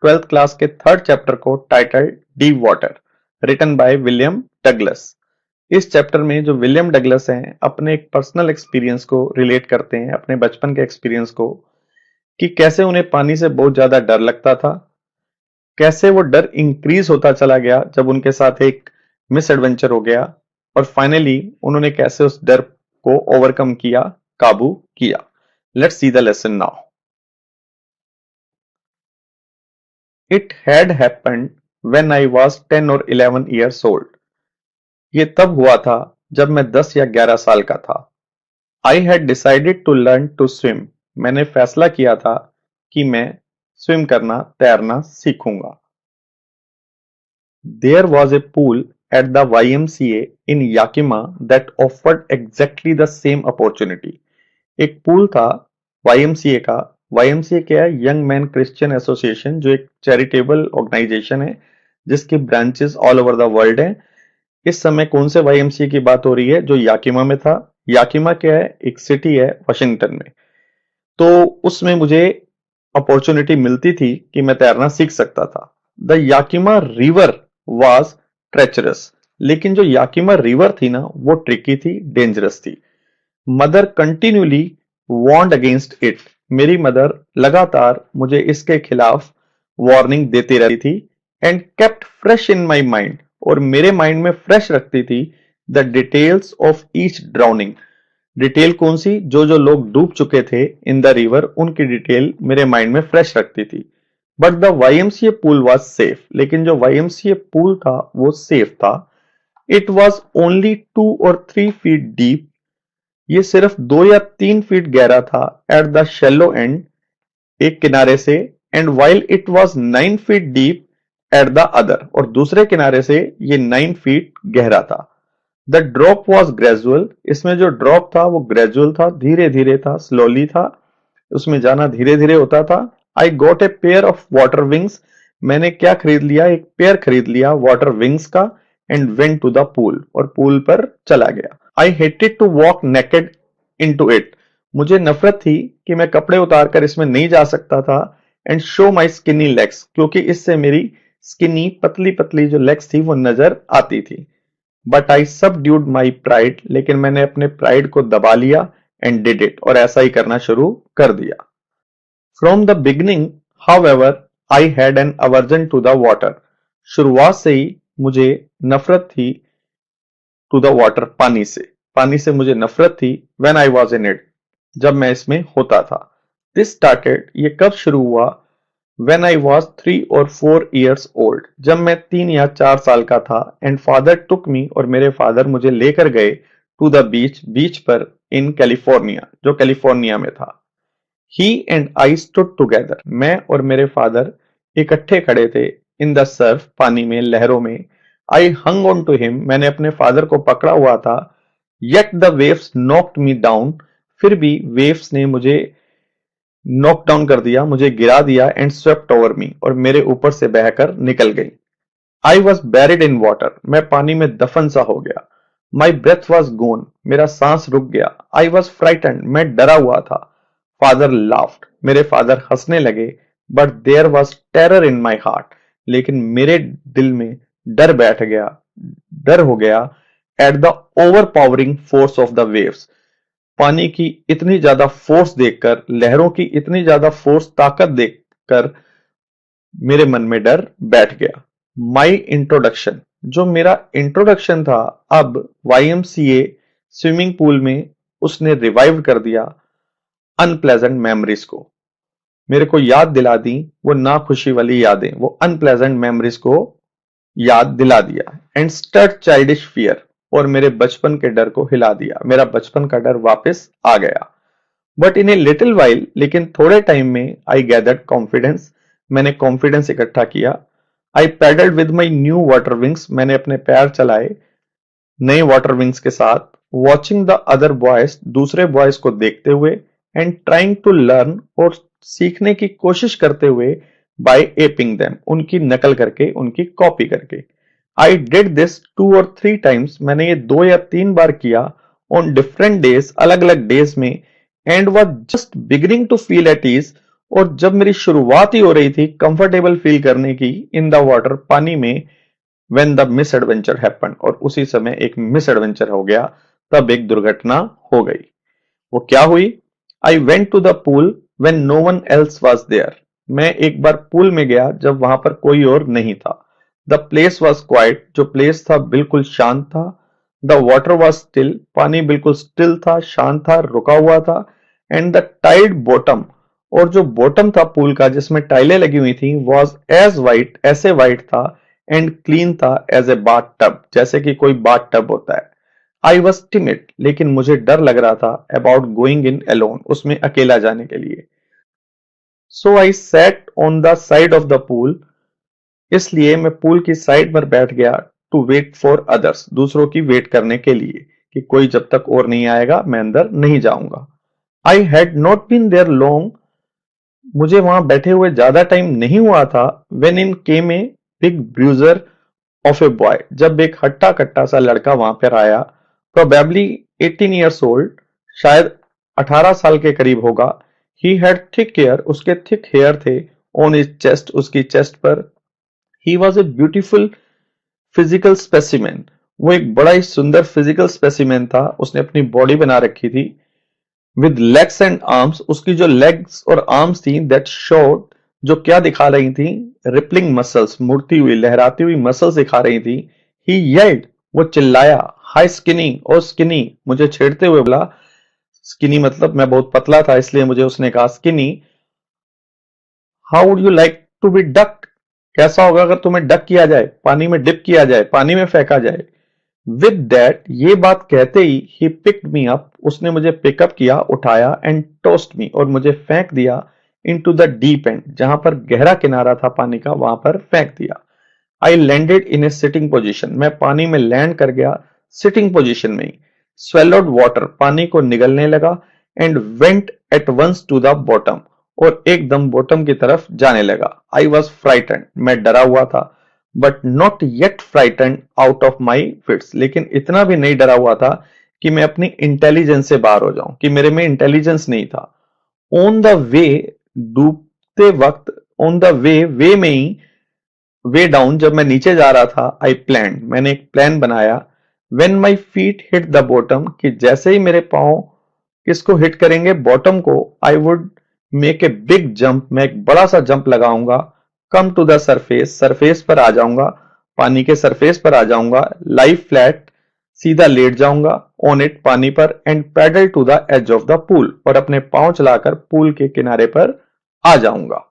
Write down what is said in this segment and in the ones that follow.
Twelfth class के third chapter को title deep water, written by William Douglas. इस chapter में जो विलियम डगलस हैं अपने एक पर्सनल एक्सपीरियंस को रिलेट करते हैं, अपने बचपन के एक्सपीरियंस को, कि कैसे उन्हें पानी से बहुत ज्यादा डर लगता था, कैसे वो डर इंक्रीज होता चला गया जब उनके साथ एक मिस एडवेंचर हो गया, और फाइनली उन्होंने कैसे उस डर को ओवरकम किया, काबू किया। Let's see the lesson now. It had happened when I was 10 और 11 इयर्स ओल्ड। ये तब हुआ था जब मैं 10 या 11 साल का था। I had decided to learn to swim. मैंने फैसला किया था कि मैं स्विम करना, तैरना सीखूंगा। There was a pool at the YMCA in Yakima that offered exactly the same opportunity. एक पूल था YMCA का। YMCA क्या है? यंग मैन क्रिश्चियन एसोसिएशन, जो एक चैरिटेबल ऑर्गेनाइजेशन है जिसके branches all over the world हैं। इस समय कौन से YMCA की बात हो रही है? जो याकिमा में था। याकिमा क्या है? एक सिटी है वाशिंगटन में। तो उसमें मुझे अपॉर्चुनिटी मिलती थी कि मैं तैरना सीख सकता था। The Yakima river was treacherous. लेकिन जो याकिमा रिवर थी ना, वो ट्रिकी थी, डेंजरस थी। Mother continuously warned against it. मेरी मदर लगातार मुझे इसके खिलाफ वार्निंग देती रहती थी। And kept fresh in my mind. और मेरे माइंड में फ्रेश रखती थी the details of each drowning. Detail कौन सी? जो जो लोग डूब चुके थे इन द रिवर, उनकी डिटेल मेरे माइंड में फ्रेश रखती थी। But the YMCA pool was safe. लेकिन जो YMCA पूल था वो सेफ था। इट वॉज ओनली 2 और 3 फीट डीप। ये सिर्फ 2 या 3 फीट गहरा था एट द शेलो एंड, एक किनारे से। And while it was 9 feet deep at the other, और दूसरे किनारे से ये 9 फीट गहरा था। The drop was gradual. इसमें जो ड्रॉप था वो ग्रेजुअल था, धीरे धीरे था, स्लोली था। उसमें जाना धीरे धीरे होता था। I got a pair of water wings. मैंने क्या खरीद लिया? एक पेयर खरीद लिया वाटर विंग्स का। And went to the pool, और पूल पर चला गया। I hated to walk naked into it. मुझे नफरत थी कि मैं कपड़े उतारकर इसमें नहीं जा सकता था। And show my skinny legs, क्योंकि इससे मेरी स्किनी पतली पतली जो लेग्स थी वो नजर आती थी। But I subdued my pride. लेकिन मैंने अपने प्राइड को दबा लिया। एंड डिड इट, और ऐसा ही करना शुरू कर दिया। From the beginning however I had an aversion to the water. शुरुआत से ही मुझे नफरत थी टू द वाटर, पानी से। पानी से मुझे नफरत थी। When I was in it, जब मैं इसमें होता था। दिस स्टार्टेड, ये कब शुरू हुआ? When I was 3 or 4 years old, जब मैं 3 या 4 साल का था। एंड फादर टुक मी, और मेरे फादर मुझे लेकर गए टू द बीच, बीच पर, इन कैलिफोर्निया, जो कैलिफोर्निया में था। ही एंड आई स्टूड टुगेदर। मैं और मेरे फादर इकट्ठे खड़े थे इन द सर्फ, पानी में, लहरों में। आई हंग ऑन टू हिम। मैंने अपने फादर को पकड़ा हुआ था। Yet the waves knocked me down. फिर भी वेव्स ने मुझे नॉक डाउन कर दिया, मुझे गिरा दिया। एंड स्वेप्ट ओवर मी, और मेरे ऊपर से बहकर निकल गई। I was buried in water. मैं पानी में दफन सा हो गया। माई ब्रेथ वॉज गोन। मेरा सांस रुक गया। I was frighten. मैं डरा हुआ था। Father laughed. मेरे फादर हंसने लगे। But there was terror in my heart. लेकिन मेरे दिल में डर बैठ गया, डर हो गया। At the over powering force of the waves. पानी की इतनी ज्यादा फोर्स देखकर, लहरों की इतनी ज्यादा फोर्स, ताकत देखकर मेरे मन में डर बैठ गया। माई इंट्रोडक्शन, जो मेरा इंट्रोडक्शन था, अब YMCA स्विमिंग पूल में उसने रिवाइव कर दिया अनप्लेजेंट मेमोरीज को। मेरे को याद दिला दी वो नाखुशी वाली यादें, वो अनप्लेजेंट मेमोरीज को याद दिला दिया। एंड स्टर्ट चाइल्डिश फियर, और मेरे बचपन के डर को हिला दिया। मेरा बचपन का डर वापस आ गया। But in a little while, लेकिन थोड़े टाइम में, आई गैदर्ड कॉन्फिडेंस। मैंने कॉन्फिडेंस इकट्ठा किया। I paddled with my new water wings. मैंने अपने पैर चलाए नए वाटर विंग्स के साथ। वॉचिंग द अदर बॉयज, दूसरे बॉयज को देखते हुए। एंड ट्राइंग टू लर्न, और सीखने की कोशिश करते हुए। बाय एपिंग देम, उनकी नकल करके, उनकी कॉपी करके। I did this 2 or 3 times. मैंने ये 2 या 3 बार किया। ऑन डिफरेंट डेज, अलग अलग डेज में। And was just beginning to feel at ease, और जब मेरी शुरुआत ही हो रही थी कंफर्टेबल फील करने की इन द वाटर, पानी में, when the miss adventure happen, और उसी समय एक मिस एडवेंचर हो गया, तब एक दुर्घटना हो गई। वो क्या हुई? I went to the pool when no one else was there. मैं एक बार पूल में गया जब वहां पर कोई और नहीं था। द प्लेस वॉज क्वाइट, जो प्लेस था बिल्कुल शांत था। द वाटर वॉज स्टिल, पानी बिल्कुल स्टिल था, शांत था, रुका हुआ था। एंड द टाइड बॉटम, और जो बॉटम था पूल का जिसमें टाइलें लगी हुई थी, वॉज एज वाइट, ऐसे वाइट था, एंड क्लीन था एज ए बाथ टब, जैसे कि कोई बाथ टब होता है। आई वॉज टिमिड, लेकिन मुझे डर लग रहा था अबाउट गोइंग इन अलोन, उसमें अकेला जाने के लिए। So I sat on the side of the pool, इसलिए मैं पूल की साइड पर बैठ गया, टू वेट फॉर अदर्स, दूसरों की वेट करने के लिए, कि कोई जब तक और नहीं आएगा मैं अंदर नहीं जाऊंगा। I had not been there long, मुझे वहां बैठे हुए ज्यादा टाइम नहीं हुआ था, when in came a big bruiser of a boy, जब एक हट्टा कट्टा सा लड़का वहां पर आया, प्रोबेबली 18 ईयर्स ओल्ड, शायद 18 साल के करीब होगा। ही हैड थिक हेयर, उसके थिक हेयर थे ऑन हिज चेस्ट, उसकी चेस्ट पर। He was a beautiful physical specimen, वो एक बड़ा ही सुंदर फिजिकल स्पेसिमेन था, उसने अपनी बॉडी बना रखी थी। विद लेग्स एंड आर्म्स, उसकी जो लेग्स और आर्म्स थी, दैट शोड, जो क्या दिखा रही थी? रिपलिंग मसल्स, मुड़ती हुई लहराती हुई मसल्स दिखा रही थी। ही येल्ड, वो चिल्लाया, हाई स्किनी, ओ स्किनी, मुझे छेड़ते हुए बोला। स्किनी मतलब मैं बहुत पतला था, इसलिए मुझे उसने कहा skinny, how would you like to be ducked, कैसा होगा अगर तुम्हें डक किया जाए, पानी में डिप किया जाए, पानी में फेंका जाए। विद दैट, ये बात कहते ही पिक्ड मी अप, उसने मुझे पिकअप किया, उठाया, एंड टोस्ट मी, और मुझे फेंक दिया इनटू द डीप एंड, जहां पर गहरा किनारा था पानी का, वहां पर फेंक दिया। I landed in A sitting position, मैं पानी में लैंड कर गया सिटिंग पोजीशन में ही। स्वेलोड वाटर, पानी को निगलने लगा, and went at once to the bottom, और एकदम बॉटम की तरफ जाने लगा। आई वॉज फ्राइटन, मैं डरा हुआ था, but not yet frighten out of my fits, लेकिन इतना भी नहीं डरा हुआ था कि मैं अपनी इंटेलिजेंस से बाहर हो जाऊं, कि मेरे में इंटेलिजेंस नहीं था। ऑन द वे, डूबते वक्त, ऑन द वे में ही, वे डाउन, जब मैं नीचे जा रहा था, आई प्लान, मैंने एक प्लान बनाया। When my feet hit the bottom, कि जैसे ही मेरे पांव किसको हिट करेंगे? बॉटम को। I would make a big jump, मैं एक बड़ा सा जंप लगाऊंगा। Come to the surface, surface पर आ जाऊंगा, पानी के सरफेस पर आ जाऊंगा। लाई फ्लैट, सीधा लेट जाऊंगा ऑन इट, पानी पर। And paddle to the edge of the pool, और अपने पांव चलाकर पूल के किनारे पर आ जाऊंगा।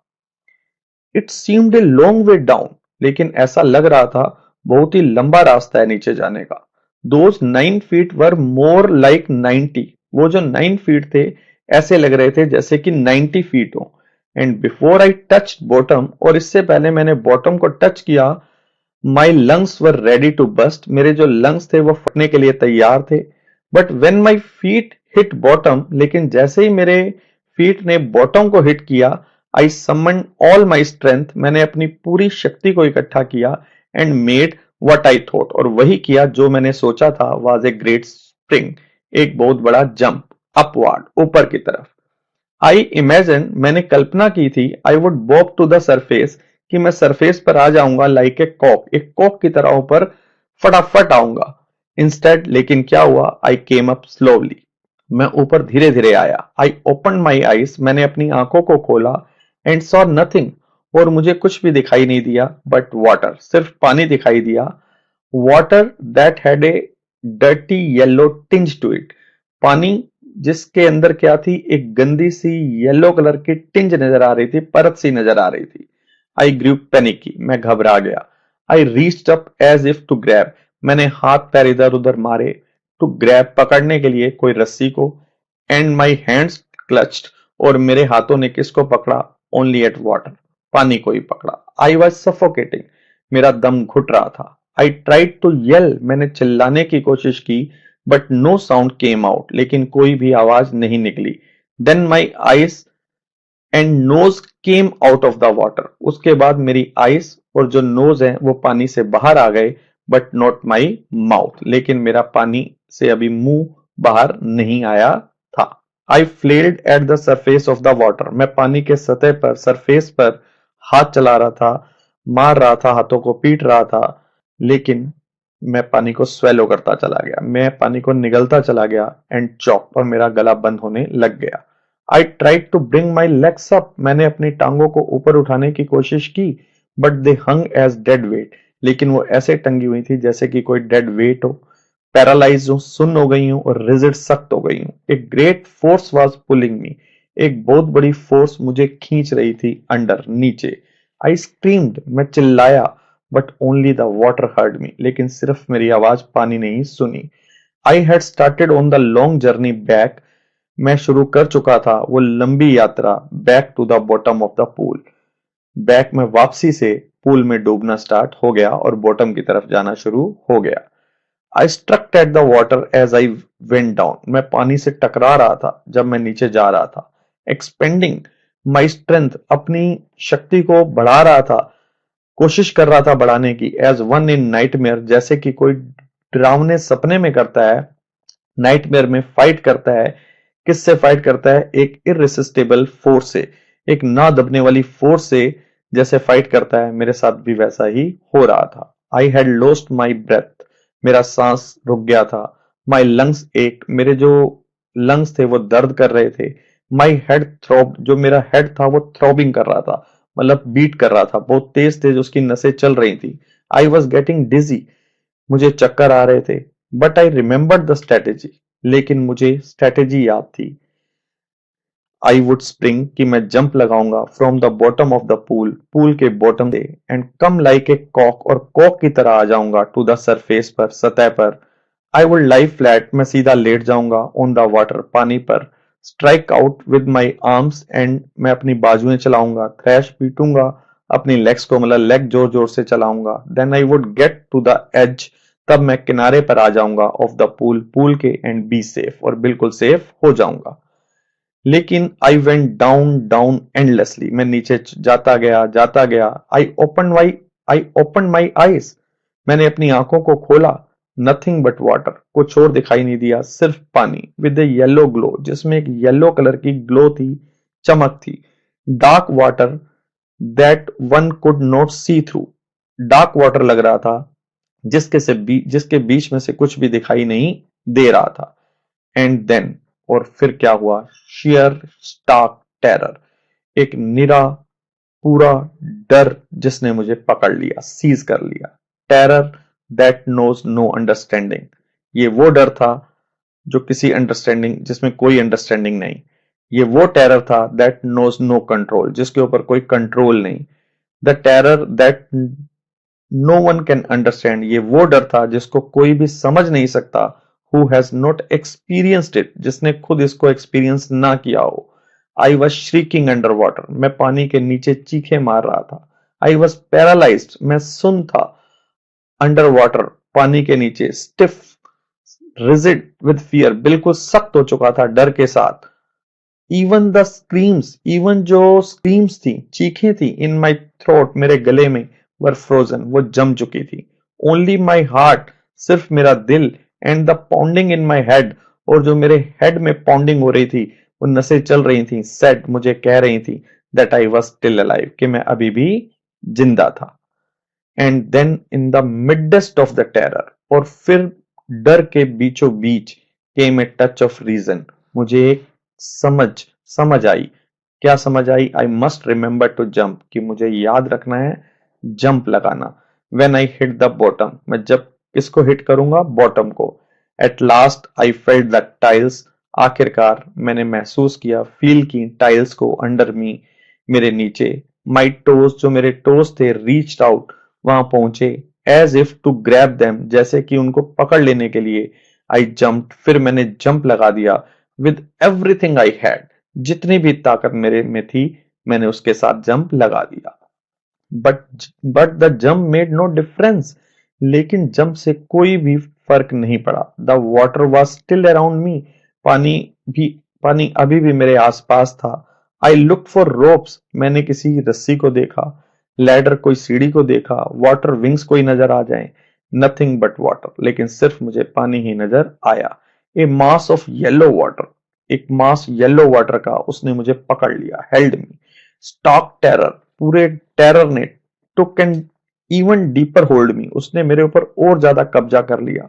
It seemed a long way down, लेकिन ऐसा लग रहा था बहुत ही लंबा रास्ता है नीचे जाने का। Those 9 feet were more like 90, वो जो 9 फीट थे ऐसे लग रहे थे जैसे कि 90 फीट हो। And before I touch bottom, और इससे पहले मैंने बॉटम को टच किया, my lungs were ready to burst, मेरे जो लंग्स थे वो फटने के लिए तैयार थे। But when my feet hit bottom, लेकिन जैसे ही मेरे फीट ने बॉटम को हिट किया, आई समन ऑल माई स्ट्रेंथ, मैंने अपनी पूरी शक्ति को इकट्ठा किया। And made what I thought, और वही किया जो मैंने सोचा था, वाज ए ग्रेट स्प्रिंग, एक बहुत बड़ा जंप अपवार्ड, ऊपर की तरफ। आई इमेजिन, मैंने कल्पना की थी, I would bob to the surface, कि मैं सरफेस पर आ जाऊंगा लाइक ए कॉक, एक कॉक की तरह ऊपर फटाफट आऊंगा। इंस्टेड, लेकिन क्या हुआ? आई केम अप स्लोली, मैं ऊपर धीरे धीरे आया। आई ओपन माई आईज, मैंने अपनी आंखों को खोला। एंड सॉ नथिंग, और मुझे कुछ भी दिखाई नहीं दिया बट वाटर, सिर्फ पानी दिखाई दिया। Water that had a dirty yellow tinge to it, पानी जिसके अंदर क्या थी? एक गंदी सी येलो कलर की टिंज नजर आ रही थी, परत सी नजर आ रही थी। आई ग्रू पैनिकी, मैं घबरा गया। I reached up as if to grab, मैंने हाथ पैर इधर उधर मारे, टू ग्रैब, पकड़ने के लिए कोई रस्सी को। एंड माई हैंड्स क्लच्ड, और मेरे हाथों ने किसको पकड़ा? ओनली एट वाटर, पानी को ही पकड़ा। आई वॉज सफोकेटिंग, मेरा दम घुट रहा था। आई ट्राइड टू येल, मैंने चिल्लाने की कोशिश की, but no sound came out, लेकिन कोई भी आवाज नहीं निकली। Then my eyes and nose came out of the water, उसके बाद मेरी आईज और जो नोज है वो पानी से बाहर आ गए, बट नॉट माई माउथ, लेकिन मेरा पानी से अभी मुंह बाहर नहीं आया था। I flailed at the surface of the water. मैं पानी के सतह पर, सरफेस पर हाथ चला रहा था, मार रहा था, हाथों को पीट रहा था, लेकिन मैं पानी को स्वेलो करता चला गया, मैं पानी को निगलता चला गया एंड चॉक, और मेरा गला बंद होने लग गया। I tried to bring my legs up. मैंने अपनी टांगों को ऊपर उठाने की कोशिश की, but they hung as dead weight. लेकिन वो ऐसे टंगी हुई थी जैसे कि कोई डेड वेट हो, पैरालाइज हूं, सुन्न हो गई हूं और रिजिड, सख्त हो गई हूं। एक great force was pulling me. एक बहुत बड़ी फोर्स मुझे खींच रही थी अंडर, नीचे। आई स्क्रीम्ड, मैं चिल्लाया, but only the water heard me. लेकिन सिर्फ मेरी आवाज पानी ने ही सुनी। I had started on the long journey back. मैं शुरू कर चुका था वो लंबी यात्रा, back to the bottom of the pool. Back में वापसी से पूल में डूबना स्टार्ट हो गया और बॉटम की तरफ जाना शुरू हो गया। I struck at the water as I went down. मैं पानी से टकरा रहा था जब मैं नीचे जा रहा था। एक्सपेंडिंग माई स्ट्रेंथ, अपनी शक्ति को बढ़ा रहा था, कोशिश कर रहा था बढ़ाने की। एज वन इन नाइटमेयर, जैसे कि कोई डरावने सपने में करता है, नाइटमेयर में फाइट करता है। किससे फाइट करता है? एक इररेसिस्टिबल फोर्स से, एक ना दबने वाली फोर्स से जैसे फाइट करता है। मेरे साथ भी वैसा ही हो रहा था। I had lost my breath, मेरा सांस रुक गया था। माई लंग्स एक, मेरे जो लंग्स थे वो दर्द कर रहे थे। माई हेड थ्रॉब, जो मेरा हेड था वो थ्रॉबिंग कर रहा था, मतलब बीट कर रहा था, बहुत तेज तेज उसकी नसें चल रही थी। आई वॉज गेटिंग डिजी, मुझे चक्कर आ रहे थे। But I remembered the strategy, लेकिन मुझे स्ट्रेटेजी याद थी। आई वुड स्प्रिंग, कि मैं जंप लगाऊंगा, from the bottom of the pool, pool के बॉटम से, एंड कम लाइक ए कॉक, और कॉक की तरह आ जाऊंगा टू द सरफेस पर, सतह पर। आई वुड लाई फ्लैट, मैं सीधा लेट जाऊंगा, ऑन द वाटर, पानी पर। Strike out with my arms, and मैं अपनी बाजुएं चलाऊंगा, थ्रैश पीटूंगा अपनी लेग्स को, मतलब लेग जोर जोर से चलाऊंगा। Then I would get to the edge, तब मैं किनारे पर आ जाऊंगा ऑफ द पूल, पूल के, एंड बी सेफ, और बिल्कुल सेफ हो जाऊंगा। लेकिन I went down down endlessly, मैं नीचे जाता गया, जाता गया। आई ओपन माई आईज, मैंने अपनी आंखों को खोला। नथिंग बट वाटर, कुछ और दिखाई नहीं दिया, सिर्फ पानी, विद ए येलो ग्लो, जिसमें एक येलो कलर की ग्लो थी, चमक थी। Dark water that one could not see through, dark water लग रहा था जिसके बीच में से कुछ भी दिखाई नहीं दे रहा था। एंड देन, और फिर क्या हुआ? शेयर स्टार्क टेरर, एक निरा पूरा डर जिसने मुझे पकड़ लिया, सीज कर लिया। Terror that knows no understanding, ये वो डर था जो किसी अंडरस्टैंडिंग, जिसमें कोई अंडरस्टैंडिंग नहीं। ये वो टेरर था दैट नोज नो कंट्रोल, जिसके ऊपर कोई कंट्रोल नहीं। The terror that no one can understand, ये वो डर था जिसको कोई भी समझ नहीं सकता। Who has not experienced it, जिसने खुद इसको एक्सपीरियंस ना किया हो। I was shrieking under water, मैं पानी के नीचे चीखे मार रहा था। आई वॉज पैरालाइज्ड, मैं सुन था। अंडर वाटर, पानी के नीचे, स्टिफ, रिजिड विद फियर, बिल्कुल सख्त हो चुका था डर के साथ। इवन द स्क्रीम्स, इवन जो स्क्रीम्स थी, चीखें थी, इन माई थ्रोट, मेरे गले में, वर फ्रोजन, वो जम चुकी थी। ओनली माई हार्ट, सिर्फ मेरा दिल, and the pounding in my head, और जो मेरे हेड में पाउंडिंग हो रही थी, वो नसें चल रही थी, सेड, मुझे कह रही थी that I was still alive, कि मैं अभी भी जिंदा था। And then in the midst of the terror, और फिर डर के बीचों बीच, came a touch of reason, मुझे एक समझ समझ आई। क्या समझ आई? I must remember to jump, कि मुझे याद रखना है जंप लगाना। When I hit the bottom, मैं जब किसको हिट करूंगा? बॉटम को। At last I felt the tiles, आखिरकार मैंने महसूस किया, फील की टाइल्स को अंडर मी, मेरे नीचे। माई टोज, जो मेरे टोज थे, रीच्ड आउट, वहां पहुंचे, as if to grab them, जैसे कि उनको पकड़ लेने के लिए। आई जंप्ड, फिर मैंने जंप लगा दिया, विद एवरीथिंग आई हैड, जितनी भी ताकत मेरे में थी, मैंने उसके साथ जंप लगा दिया। But but the jump made no difference, लेकिन जंप से कोई भी फर्क नहीं पड़ा। The water was still around me, पानी भी, पानी अभी भी मेरे आसपास था। आई लुक फॉर रोप्स, मैंने किसी रस्सी को देखा, लैडर, कोई सीढ़ी को देखा, वाटर विंग्स कोई नजर आ जाए। नथिंग बट वाटर, लेकिन सिर्फ मुझे पानी ही नजर आया। ए मास ऑफ येलो वाटर, एक मास येलो वाटर का उसने मुझे पकड़ लिया, हेल्ड मी। स्टॉक टेरर, पूरे टेरर ने took an even deeper hold me, उसने मेरे ऊपर और ज्यादा कब्जा कर लिया।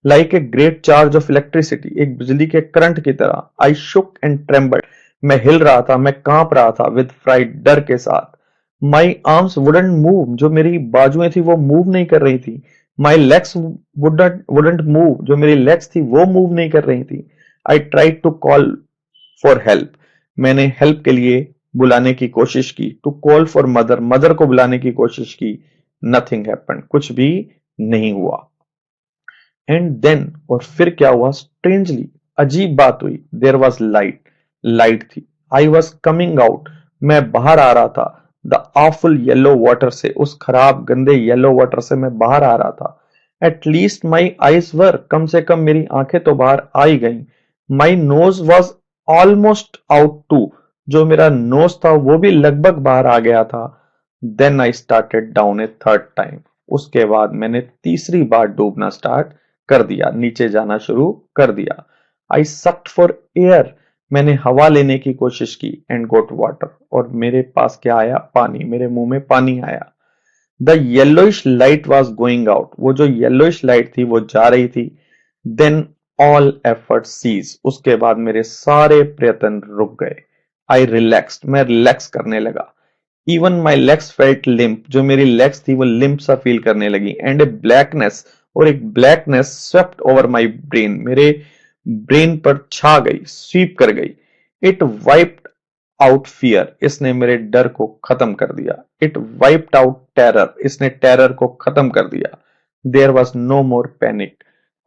Like a great charge of electricity, एक बिजली के करंट की तरह। आई शुक एंड ट्रेम्बल्ड, मैं हिल रहा था, मैं कांप रहा था विद फ्राइट, डर के साथ। माई आर्म्स वुडंट मूव, जो मेरी बाजुएं थी वो मूव नहीं कर रही थी। माई लेग्स वुडंट मूव, जो मेरी लेग्स थी वो मूव नहीं कर रही थी। I tried to call for help, मैंने हेल्प के लिए बुलाने की कोशिश की। To call for mother, mother को बुलाने की कोशिश की। नथिंग हैपेंड, कुछ भी नहीं हुआ। एंड देन, और फिर क्या हुआ, स्ट्रेंजली, अजीब बात हुई। देयर वॉज लाइट, लाइट थी। आई वॉज कमिंग आउट, मैं बाहर आ रहा था। द awful येलो वाटर से, उस खराब गंदे येलो वाटर से मैं बाहर आ रहा था। At least my eyes were, कम से कम मेरी आंखें तो बाहर आ ही गई। My nose was almost out too, जो मेरा नोज था वो भी लगभग बाहर आ गया था। Then I started down a third time, उसके बाद मैंने तीसरी बार डूबना स्टार्ट कर दिया, नीचे जाना शुरू कर दिया। आई सक्ड फॉर एयर, मैंने हवा लेने की कोशिश की। एंड गोट वाटर, और मेरे पास क्या आया, पानी, मेरे मुंह में पानी आया। The yellowish light was going out, वो जो येलोइश लाइट थी वो जा रही थी। देन ऑल एफर्ट सीज, उसके बाद मेरे सारे प्रयत्न रुक गए। आई रिलैक्स्ड, मैं रिलैक्स करने लगा। Even my legs felt limp, जो मेरी लेग्स थी वो लिम्प सा फील करने लगी। एंड ए ब्लैकनेस, और एक blackness swept over my brain, मेरे ब्रेन पर छा गई, स्वीप कर गई। इट वाइप्ड आउट फियर, इसने मेरे डर को खत्म कर दिया। इट वाइप्ड आउट टेरर, इसने टेरर को खत्म कर दिया। There was no more panic,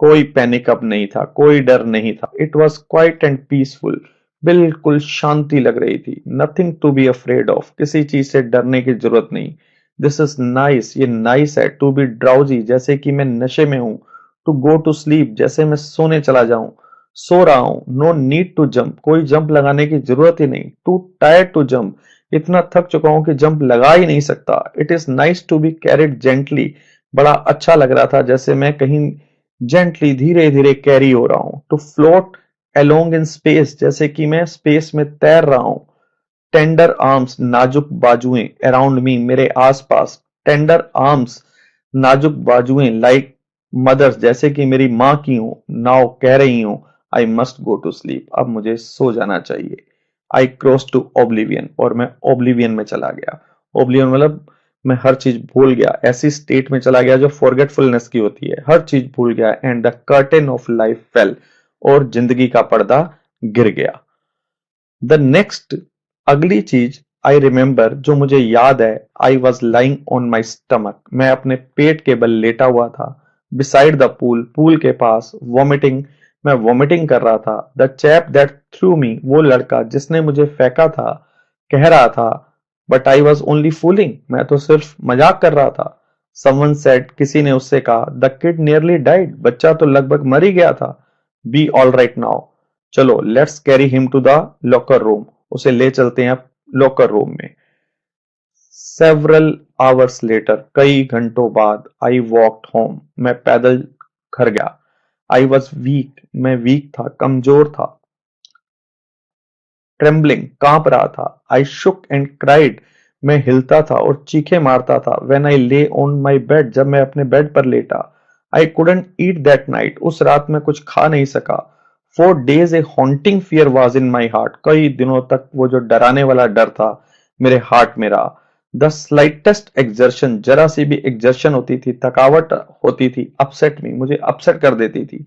कोई पैनिक अब नहीं था, कोई डर नहीं था। It was quiet and peaceful, बिल्कुल शांति लग रही थी। Nothing to be afraid of, किसी चीज से डरने की जरूरत नहीं। दिस इज नाइस, ये नाइस है। टू बी ड्राउजी, जैसे कि मैं नशे में हूं। टू गो टू स्लीप, जैसे मैं सोने चला जाऊं, सो रहा हूं। नो नीड टू जंप, कोई जंप लगाने की जरूरत ही नहीं। टू टायर्ड टू जंप, इतना थक चुका हूं कि जंप लगा ही नहीं सकता। It is nice to be carried gently, बड़ा अच्छा लग रहा था जैसे मैं कहीं जेंटली, धीरे धीरे कैरी हो रहा हूं। To float along in space, जैसे कि मैं स्पेस में तैर रहा हूं। टेंडर आर्म्स, नाजुक बाजुएं, अराउंड मी, मेरे आसपास। टेंडर आर्म्स, नाजुक बाजुएं, लाइक मदर्स, जैसे कि मेरी मां की हूं। नाउ कह रही हूं, I must go to sleep, अब मुझे सो जाना चाहिए। आई क्रॉस टू ओब्लिवियन, और मैं ओब्लिवियन में चला गया। ओब्लिवियन मतलब मैं हर चीज भूल गया, ऐसी स्टेट में चला गया जो फॉरगेटफुलनेस की होती है, हर चीज भूल गया। And the curtain of life fail, और जिंदगी का पर्दा गिर गया। द नेक्स्ट, अगली चीज आई रिमेंबर, जो मुझे याद है, I was lying on my stomach, मैं अपने पेट के बल लेटा हुआ था। बिसाइड द पूल, पूल के पास। वॉमिटिंग, मैं वॉमिटिंग कर रहा था। द चैप दैट थ्रू मी, वो लड़का जिसने मुझे फेंका था, कह रहा था, but I was only fooling, मैं तो सिर्फ मजाक कर रहा था। समवन सेड, किसी ने उससे कहा, द किड नियरली डाइड, बच्चा तो लगभग मर ही गया था। बी ऑल राइट नाउ, चलो let's carry him to the locker room, उसे ले चलते हैं लॉकर रूम में। सेवरल आवर्स लेटर, कई घंटों बाद, आई वॉकड होम, मैं पैदल घर गया। आई वॉज वीक, मैं वीक था, कमजोर था। ट्रेम्बलिंग, कांप रहा था। आई शुक एंड क्राइड, मैं हिलता था और चीखें मारता था। व्हेन आई ले ऑन माई बेड, जब मैं अपने बेड पर लेटा। I couldn't eat that night, उस रात में कुछ खा नहीं सका। 4 days A haunting fear was in my heart, कई दिनों तक वो जो डराने वाला डर था मेरे हार्ट में रहा। द स्लाइटेस्ट एक्सर्शन, जरा सी भी एक्सर्शन होती थी, थकावट होती थी, अपसेट मी, मुझे अपसेट कर देती थी।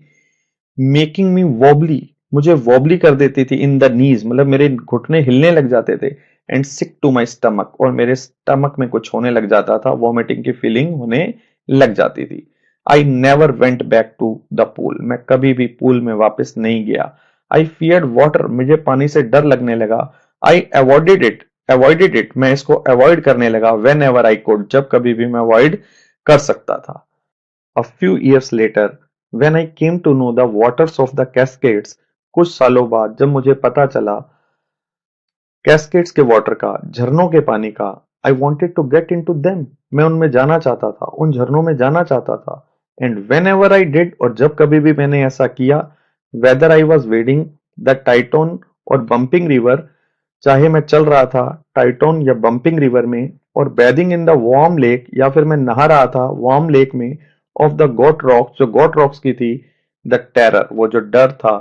मेकिंग मी वॉबली, मुझे वॉबली कर देती थी। इन द नीज, मतलब मेरे घुटने हिलने लग जाते थे। And sick to my stomach, और मेरे स्टमक में कुछ होने लग जाता था, वॉमिटिंग की फीलिंग होने लग जाती थी। I never went back to the pool, मैं कभी भी पूल में वापस नहीं गया। आई फियर्ड वाटर, मुझे पानी से डर लगने लगा। आई अवॉइडेड इट, मैं इसको अवॉइड करने लगा। वेन एवर आई कुड, जब कभी भी मैं अवॉइड कर सकता था। A few years later, when I came to know the waters of the Cascades, कुछ सालों बाद जब मुझे पता चला कैस्केड्स के वाटर का, झरनों के पानी का, I wanted to get into them, मैं उनमें जाना चाहता था, उन झरनों में जाना चाहता था। And whenever I did, और जब कभी भी मैंने ऐसा किया, whether I was wading the Tieton और बम्पिंग रिवर, चाहे मैं चल रहा था टाइटोन या बम्पिंग रिवर में, और बैदिंग इन द वार्म लेक, या फिर मैं नहा रहा था वार्म लेक में, ऑफ द गॉट रॉक्स, जो गॉट रॉक्स की थी, द टेरर, वो जो डर था,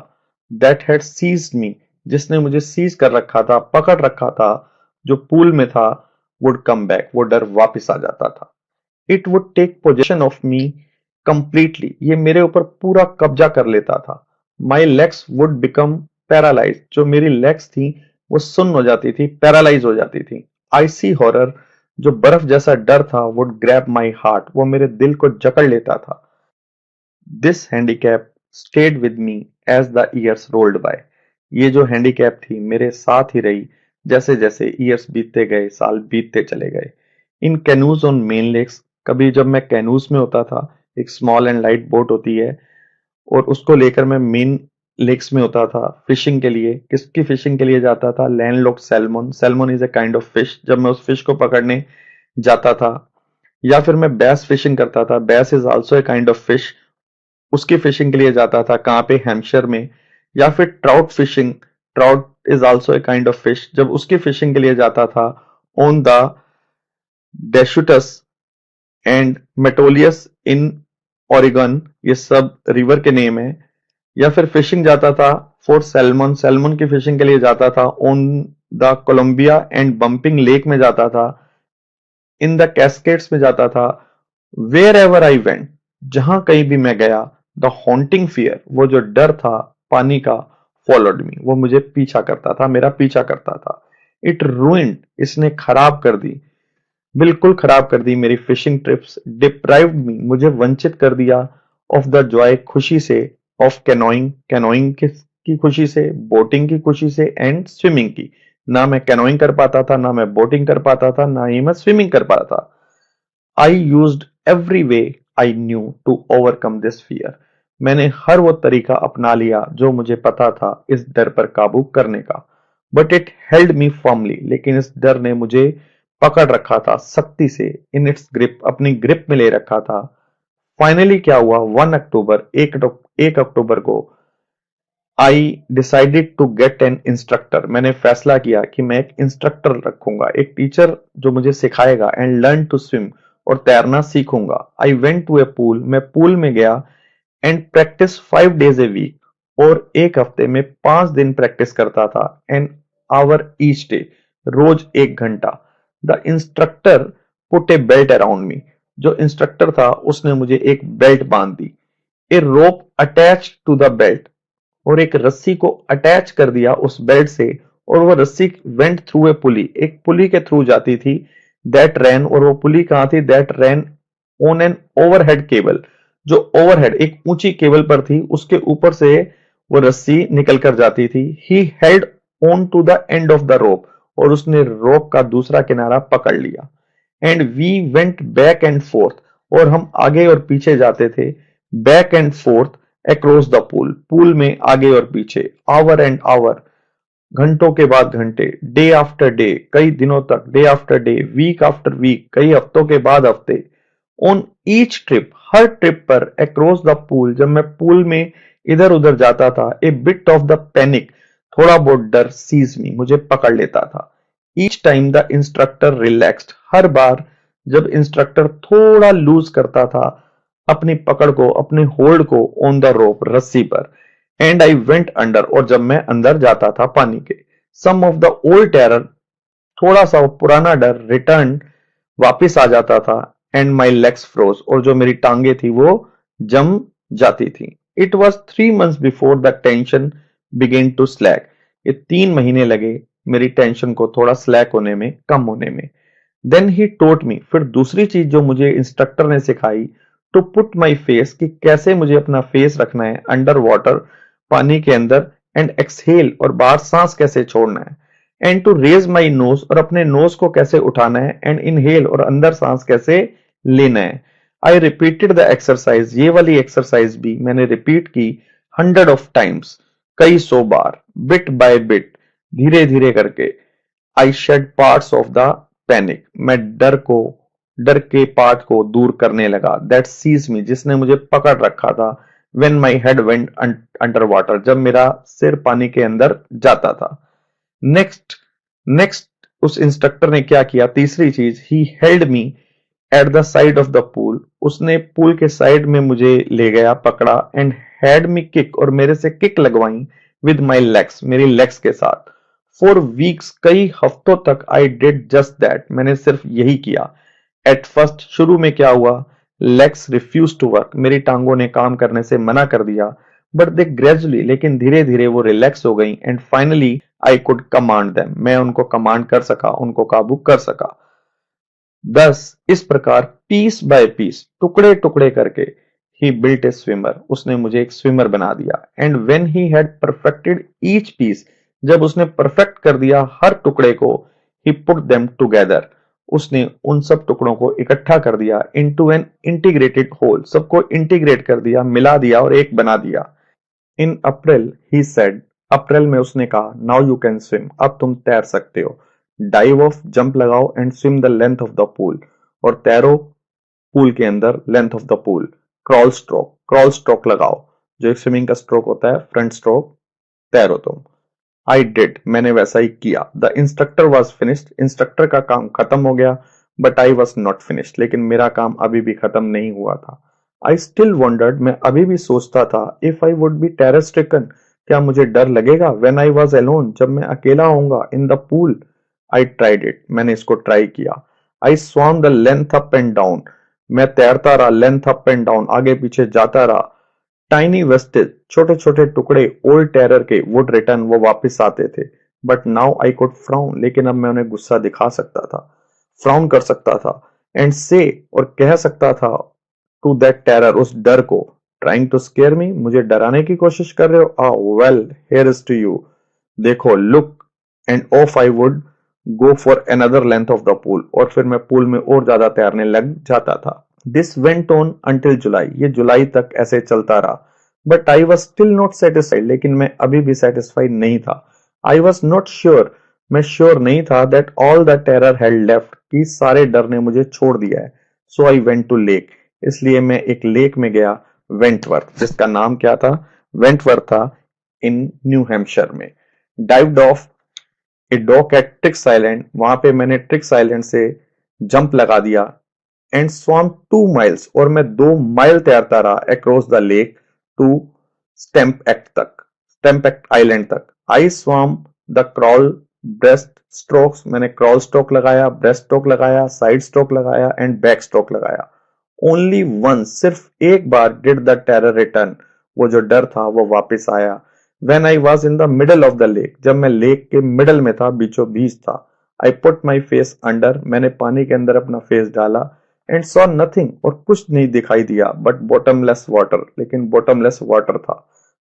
दैट हैड सीज्ड मी, जिसने मुझे सीज कर रखा था, पकड़ रखा था, जो पूल में था, वुड कम बैक, वो डर वापस आ जाता था। It would take possession of me completely, ये मेरे ऊपर पूरा कब्जा कर लेता था। My legs would become paralyse, जो मेरी लेग्स थी वो सुन्न हो जाती थी, पैरालाइज हो जाती थी। आइसी हॉरर, जो बर्फ जैसा डर था, वुड ग्रैब माई हार्ट, वो मेरे दिल को जकड़ लेता था। This handicap stayed with me as the years rolled by, ये जो हैंडीकैप थी मेरे साथ ही रही जैसे जैसे ईयर्स बीतते गए, साल बीतते चले गए। इन कैनूज ऑन मेन लेक्स, कभी जब मैं कैनूज में होता था, एक स्मॉल एंड लाइट बोट होती है, और उसको लेकर मैं मेन लेक्स में होता था फिशिंग के लिए। किसकी फिशिंग के लिए जाता था? Landlocked salmon, salmon is a kind of fish, जब मैं उस फिश को पकड़ने जाता था। या फिर मैं बैस फिशिंग करता था, bass is also a kind of fish, उसकी फिशिंग के लिए जाता था। कहाँ पे? हैम्पशायर में। या फिर trout fishing, trout is also a kind of fish, जब उसकी फिशिंग के लिए जाता था on the Deschutes and Metolius in Oregon, ये सब रिवर के नेम है। या फिर फिशिंग जाता था फॉर सैल्मन, सैल्मन की फिशिंग के लिए जाता था on the Columbia and Bumping Lake में जाता था, इन द कैस्केड्स में जाता था। वेयर एवर आई वेंट, जहां कहीं भी मैं गया, द हॉन्टिंग फियर, वो जो डर था पानी का, फॉलोड मी, वो मुझे पीछा करता था, मेरा पीछा करता था। इट रूइंड, इसने खराब कर दी, बिल्कुल खराब कर दी मेरी फिशिंग ट्रिप्स। डिप्राइव्ड मी, मुझे वंचित कर दिया, ऑफ द जॉय, खुशी से, ऑफ कैनोइंग, कैनोइंग की खुशी से, बोटिंग की खुशी से, एंड स्विमिंग की। ना मैं कैनोइंग कर पाता था, ना मैं बोटिंग कर पाता था, ना ही मैं स्विमिंग कर पाता था। I used every way I knew to overcome this fear, मैंने हर वो तरीका अपना लिया जो मुझे पता था इस डर पर काबू करने का। But it held me firmly, लेकिन इस डर ने मुझे पकड़ रखा था सख्ती से, इन इट्स ग्रिप, अपनी ग्रिप में ले रखा था। फाइनली क्या हुआ? 1 अक्टूबर, 1 अक्टूबर को, I decided to get an instructor, मैंने फैसला किया कि मैं एक इंस्ट्रक्टर रखूंगा, एक टीचर जो मुझे सिखाएगा, एंड लर्न टू स्विम, और तैरना सीखूंगा। I went to a pool, मैं पूल में गया, and practice 5 days a week, और एक हफ्ते में 5 दिन प्रैक्टिस करता था, एन आवर ईच डे, रोज 1 घंटा। The instructor put a belt around me, जो इंस्ट्रक्टर था उसने मुझे एक बेल्ट बांध दी। A rope attach to the belt, और एक रस्सी को अटैच कर दिया उस बेल्ट से, और वो रस्सी वेंट थ्रू ए पुली, एक पुली के थ्रू जाती थी, दैट रैन, और वो पुली कहां थी? That ran on an overhead cable, जो ओवरहेड एक ऊंची केबल पर थी, उसके ऊपर से वो रस्सी निकल कर जाती थी। He held on to the end of the rope, और उसने रोप का दूसरा किनारा पकड़ लिया। And we went back and forth, और हम आगे और पीछे जाते थे, back and forth across the pool, pool में आगे और पीछे, आवर एंड आवर, घंटों के बाद घंटे, डे आफ्टर डे, कई दिनों तक, day after day, week after week, कई हफ्तों के बाद हफ्ते। ऑन ईच ट्रिप, हर ट्रिप पर, अक्रॉस द पूल, जब मैं पूल में इधर उधर जाता था, a bit of the panic, थोड़ा बहुत डर, सीज मी, मुझे पकड़ लेता था। Each time the instructor relaxed, हर बार जब इंस्ट्रक्टर थोड़ा लूज करता था अपनी पकड़ को, अपने होल्ड को ऑन द रोप, रस्सी पर, एंड आई वेंट अंडर, और जब मैं अंदर जाता था पानी के, सम ऑफ द ओल्ड टेरर, थोड़ा सा पुराना डर, रिटर्न, वापिस आ जाता था, एंड माई लेग्स फ्रोज, और जो मेरी टांगे थी वो जम जाती थी। It was 3 months before the tension began to slack, ये 3 महीने लगे मेरी टेंशन को थोड़ा स्लैक होने में, कम होने में। देन ही टोट मी, फिर दूसरी चीज जो मुझे इंस्ट्रक्टर ने सिखाई, टू पुट माई फेस, कि कैसे मुझे अपना फेस रखना है अंडर वाटर, पानी के अंदर, एंड एक्सहेल, और बाहर सांस कैसे छोड़ना है, and to raise my nose, और अपने नोज को कैसे उठाना है, एंड इनहेल, और अंदर सांस कैसे लेना है। आई रिपीटेड द एक्सरसाइज, ये वाली एक्सरसाइज भी मैंने रिपीट की 100 of times, कई 100 बार, बिट बाय बिट, धीरे धीरे करके। I shed parts of the panic, मैं डर के पार्ट को दूर करने लगा, दैट सीज मी, जिसने मुझे पकड़ रखा था, when my head went under water, जब मेरा सिर पानी के अंदर जाता था। नेक्स्ट नेक्स्ट उस इंस्ट्रक्टर ने क्या किया, तीसरी चीज, he held me at the side of the pool, उसने पूल के साइड में मुझे ले गया, पकड़ा, एंड हैड मी किक, और मेरे से किक लगवाई विद माई लेग्स, मेरी लेग्स के साथ। फॉर वीक्स, कई हफ्तों तक आई डिड जस्ट दैट, मैंने सिर्फ यही किया। एट फर्स्ट, शुरू में क्या हुआ, लेग्स रिफ्यूज टू वर्क, मेरी टांगों ने काम करने से मना कर दिया। बट दे ग्रेजुअली, लेकिन धीरे धीरे वो रिलैक्स हो गई, and finally I could command them, मैं उनको कमांड कर सका, उनको काबू कर सका। दस, इस प्रकार पीस बाय पीस, टुकड़े टुकड़े करके, ही बिल्ट ए स्विमर, उसने मुझे एक स्विमर बना दिया। And when he had perfected each piece, जब उसने परफेक्ट कर दिया हर टुकड़े को, ही पुट देम टुगेदर, उसने उन सब टुकड़ों को इकट्ठा कर दिया, इनटू एन इंटीग्रेटेड होल, सबको इंटीग्रेट कर दिया, मिला दिया और एक बना दिया। इन अप्रैल ही सेड, अप्रैल में उसने कहा, नाउ यू कैन स्विम, अब तुम तैर सकते हो। डाइव ऑफ, जंप लगाओ, and swim the length of the pool, और तैरो पूल के अंदर length of the pool. Crawl stroke लगाओ, जो एक स्विमिंग का स्ट्रोक होता है, फ्रंट स्ट्रोक, तैरो तुम। आई डिड, मैंने वैसा ही किया। The instructor was finished, instructor का काम खत्म हो गया। But I was not finished, लेकिन मेरा काम अभी भी खत्म नहीं हुआ था। आई स्टिल वंडर्ड, मैं अभी भी सोचता था, if I would be terror stricken, क्या मुझे डर लगेगा, व्हेन आई वॉज अलोन, जब मैं अकेला होऊंगा, in the pool. I tried it, मैंने इसको ट्राई किया। I swam the length up and down, मैं तैरता रहा, लेंथ अप एंड डाउन, आगे पीछे जाता रहा। टाइनी वेस्टेज, छोटे छोटे टुकड़े ओल्ड टेरर के वुड रिटर्न, वो वापस आते थे। But now I could frown, लेकिन अब मैं उन्हें गुस्सा दिखा सकता था, फ्राउन कर सकता था, एंड से, और कह सकता था, टू दैट टेरर, उस डर को, ट्राइंग टू स्केयर मी, मुझे डराने की कोशिश कर रहे हो, well here is to you, देखो, look, and off I would go for another length of the pool, और फिर मैं पूल में और ज्यादा तैरने लग जाता था। दिस वेंट ऑन अंटिल जुलाई, ये जुलाई तक ऐसे चलता रहा। But I was still not satisfied, लेकिन मैं अभी भी सेटिस्फाइड नहीं था। आई वॉज नॉट श्योर, मैं श्योर नहीं था, that all the terror had left, कि सारे डर ने मुझे छोड़ दिया है। सो आई वेंट टू लेक, इसलिए मैं एक लेक में गया, वेंटवर्थ, जिसका नाम क्या था, वेंटवर्थ था, इन न्यू हैम्पशायर में। Dived off a dock at Triggs Island, वहां पे मैंने ट्रिक्स आइलैंड से जंप लगा दिया। एंड स्वम 2 माइल्स, और मैं 2 माइल तैरता रहा, across the lake to Stamp Act Island तक। I swam the crawl breast strokes, मैंने क्रॉल स्ट्रोक लगाया, ब्रेस्ट स्ट्रोक लगाया, साइड स्ट्रोक लगाया, एंड बैक स्ट्रोक लगाया। ओनली वन, सिर्फ एक बार, डिड द टेरर रिटर्न, वो जो डर था वो वापस आया। When I was in the middle of the lake, जब मैं लेक के मिडल में था, बीचों बीच था। I put my face under, मैंने पानी के अंदर अपना फेस डाला, and saw nothing, और कुछ नहीं दिखाई दिया, but bottomless water, लेकिन bottomless water था।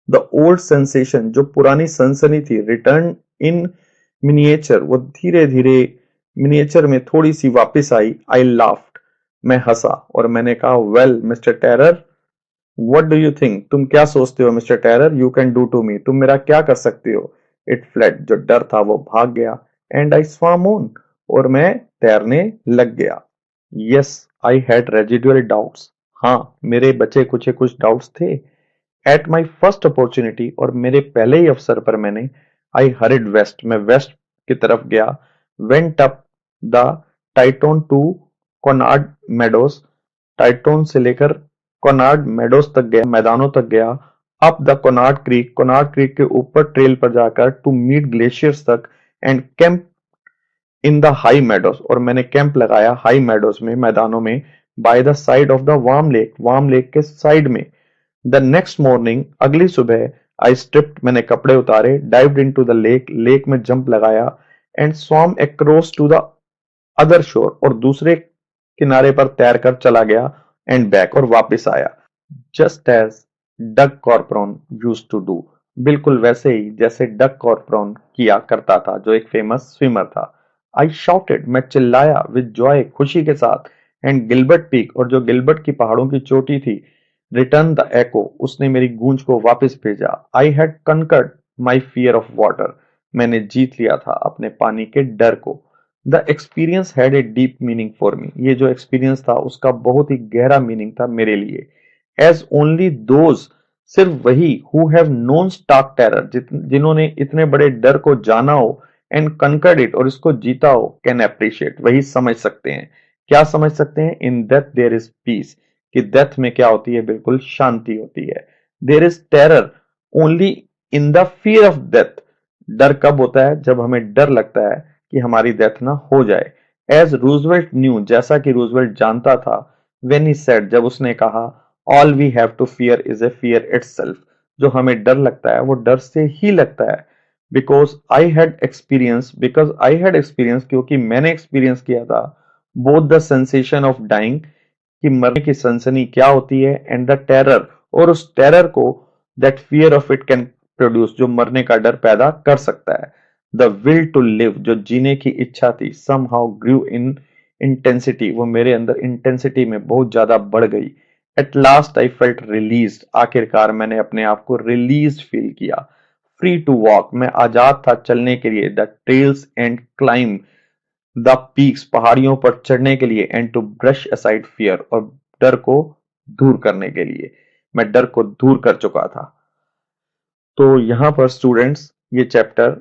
The old sensation, जो पुरानी सनसनी थी, returned in miniature, वो धीरे धीरे मिनिएचर में थोड़ी सी वापस आई। I laughed, मैं हंसा, और मैंने कहा, well, Mr. Terror, what do you think, तुम क्या सोचते हो mister terror, you can do to me, तुम मेरा क्या कर सकते हो। इट फ्लड, जो डर था वो भाग गया। एंड आई स्वाम ऑन, और मैं तैरने लग गया। Yes, I had residual doubts, हाँ, मेरे बचे कुछ डाउट्स थे। एट माई फर्स्ट अपॉर्चुनिटी, और मेरे पहले ही अवसर पर मैंने, आई हरिड वेस्ट, मैं वेस्ट की तरफ गया। Went up the Tieton to Conrad Meadows, Tieton से लेकर कोनार्ड मेडोस तक गया, मैदानों तक गया। अप द कोनार्ड क्रीक के ऊपर ट्रेल पर जाकर, टू मीट ग्लेशियर्स तक, and camp in the high meadows, और मैंने कैंप लगाया हाई मेडोस में, मैदानों में। By the side of the warm lake के साइड में। द नेक्स्ट मॉर्निंग, अगली सुबह, आई स्ट्रिप्ड, मैंने कपड़े उतारे, dived into the lake, lake में जंप लगाया, and swam across to the other shore, और दूसरे किनारे पर तैर कर चला गया, एंड बैक, और वापस आया। Just as Doug Corpron used to do, बिल्कुल वैसे ही जैसे डग कॉर्पोरन किया करता था, जो एक फेमस स्विमर था। आई शाउटेड, मैं चिल्लाया, विद जॉय, खुशी के साथ। एंड गिलबर्ट पीक, और जो गिलबर्ट की पहाड़ों की चोटी थी, रिटर्न द एको, उसने मेरी गूंज को वापस भेजा। I had conquered my fear of water, मैंने जीत लिया था अपने पानी के डर को। The experience had a deep meaning for me, ये जो एक्सपीरियंस था उसका बहुत ही गहरा मीनिंग था मेरे लिए। एज ओनली दोज सिर्फ वही who have known stark terror, जिन्होंने इतने बड़े डर को जाना हो एंड कनकर्ड इट, और इसको जीता हो, कैन अप्रिशिएट, वही समझ सकते हैं। क्या समझ सकते हैं? In death there is peace, कि डेथ में क्या होती है? बिल्कुल शांति होती है। There is terror only in the fear of death. डर कब होता है? जब हमें डर लगता है कि हमारी डेथ ना हो जाए। एज रूजवेल्ट न्यू, जैसा कि रूजवेल्ट जानता था, व्हेन ही सेड, जब उसने कहा, all we have to fear is a fear itself, जो हमें डर लगता है वो डर से ही लगता है। बिकॉज आई हैड एक्सपीरियंस, क्योंकि मैंने एक्सपीरियंस किया था, both the sensation of dying, कि मरने की सनसनी क्या होती है, एंड द टेरर, और उस टेरर को that fear of it can produce, जो मरने का डर पैदा कर सकता है। द विल टू लिव, जो जीने की इच्छा थी, some how Guru in intensity, वो मेरे अंदर इंटेंसिटी में बहुत ज्यादा बढ़ गई। At last I felt release, आखिरकार मैंने अपने आप को रिलीज फील किया। फ्री टू वॉक, मैं आजाद था चलने के लिए। The trails and climb the peaks, पहाड़ियों पर चढ़ने के लिए। And to brush aside fear, और डर को दूर करने के लिए। मैं डर को दूर कर चुका था। तो यहां पर स्टूडेंट्स ये चैप्टर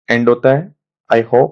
एंड होता है। I hope